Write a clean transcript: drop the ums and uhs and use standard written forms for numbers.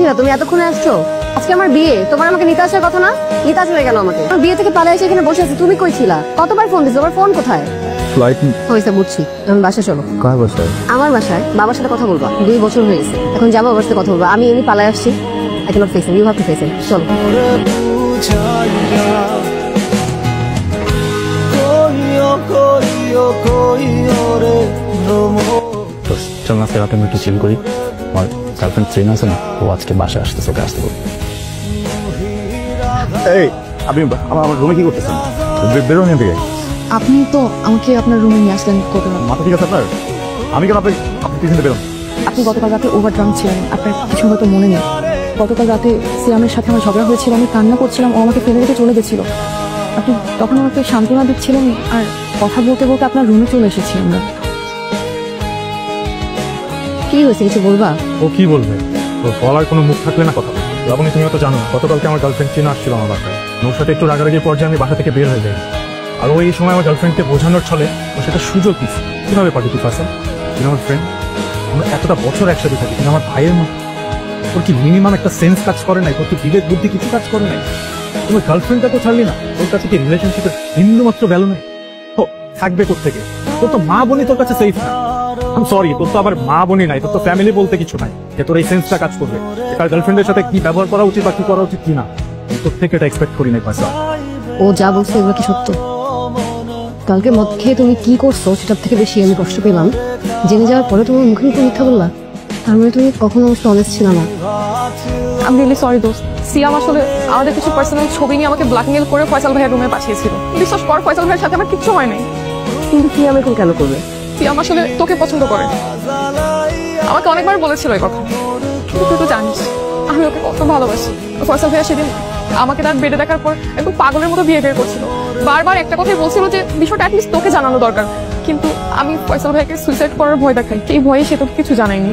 ছিলা তুমি? এতক্ষণে আসছো? আজকে আমার বিয়ে, তোমার আমাকে নিতে আসার কথা না? নিতে আসলে কেন আমাকে? বিয়ে থেকে পালিয়ে এসে এখানে বসে আছি, তুমি কই ছিলা? কতবার ফোন দিছো, তোমার ফোন কোথায়? ফ্লাইট হয়েছে বুঝছি, আমি বাসায় চলো। কার বাসায়? আমার বাসায়। বাবার সাথে কথা বলবা, 2 বছর হয়ে গেছে, এখন যাবো বাবার সাথে কথা বলবা। আমি এমনি পালায় আসছি, I cannot face it, you have to face it. চলো। চল না রাতে আমি একটু চিল করি। আমার গার্লফ্রেন্ড ট্রেন আছে না, ও আজকে বাসায় আসতেছে, ওকে আসতে বলি। এই আপনি আমার রুমে কি করতেছেন? বেরোন এখান থেকে। আপনি তো আমাকে আপনার রুমে নিয়ে আসলেন কত রাত? মাথা ঠিক আছে আপনার? আমি কেন আপনি পিছনে বেরোন। আপনি গতকাল রাতে ওভার ড্রাঙ্ক ছিলেন, আপনার কিছু হয়তো মনে নেই। গতকাল রাতে সিয়ামের সাথে আমার ঝগড়া হয়েছিল, আমি কান্না করছিলাম, ও আমাকে ফেলে রেখে চলে গেছিল। আপনি তখন আমাকে সান্ত্বনা দিচ্ছিলেন আর কথা বলতে বলতে আপনার রুমে চলে এসেছি আমরা। কি হয়েছে, কিছু বলবা? ও কি বলবে? ওর বলার কোনো মুখ থাকলে না কথা। লাবণী তুমিও তো জানো, গতকালকে আমার গার্লফ্রেন্ড চিনা আসছিল আমার বাসায়। ওর সাথে একটু রাগারাগির পর্যায়ে আমি বাসা থেকে বের হয়ে যাই। আর ও এই সময় আমার গার্লফ্রেন্ডকে বোঝানোর ছলে ও সেটা সুযোগ দিচ্ছে। কিভাবে পারবি তুই ফাসেন? তুমি আমার ফ্রেন্ড, আমরা এতটা বছর একসাথে থাকি, তুমি আমার ভাইয়ের মতো। তোর কি মিনিমাম একটা সেন্স কাজ করে নাই? তোর কি বিবেক বুদ্ধি কিছু কাজ করে নাই? তোমার গার্লফ্রেন্ডটা তো ছাড়লি না, তোর কাছে কি রিলেশনশিপের বিন্দুমাত্র ভ্যালু নেই? তো থাকবে কোত্থেকে? তোর তো মা বোনই তোর কাছে সেফ না। আমি সরি, তোর তো আবার মা বোনই নাই, তোর তো ফ্যামিলি বলতে কিছু নাই যে তোর এই সেন্সটা কাজ করবে। তার গার্লফ্রেন্ডের সাথে কি ব্যবহার করা উচিত বা কি করা উচিত কিনা তোর থেকে এটা এক্সপেক্ট করি নাই পয়সা। ও যা বলছে এগুলো কি সত্য? কালকে মদ খেয়ে তুমি কি করছো সেটার থেকে বেশি আমি কষ্ট পেলাম জেনে যাওয়ার পরে তোমার মুখে মুখে মিথ্যা বললা। তার মানে তুমি কখনো আমার সাথে অনেস্ট ছিল না। আমি রিয়েলি সরি দোস্ত। সিয়াম আসলে আমাদের কিছু পার্সোনাল ছবি নিয়ে আমাকে ব্ল্যাকমেল করে ফয়সাল ভাইয়ের রুমে পাঠিয়েছিল। বিশ্বাস কর, ফয়সাল ভাইয়ের সাথে আমার কিচ্ছু হয় নাই। কিন্তু কি আমি এখন কেন করবে? সিয়াম আসলে তোকে পছন্দ করে, আমাকে অনেকবার বলেছিল এই কথা। কিন্তু তুই তো জানিস আমি ওকে কত ভালোবাসি। ফয়সাল ভাইয়া সেদিন আমাকে তার বেডে দেখার পর একদম পাগলের মতো বিহেভিয়ার করছিল। বারবার একটা কথাই বলছিল যে বিষয়টা অ্যাটলিস্ট তোকে জানানো দরকার। কিন্তু আমি ফয়সাল ভাইকে সুইসাইড করার ভয় দেখাই, এই ভয়ে সে তোকে কিছু জানায়নি।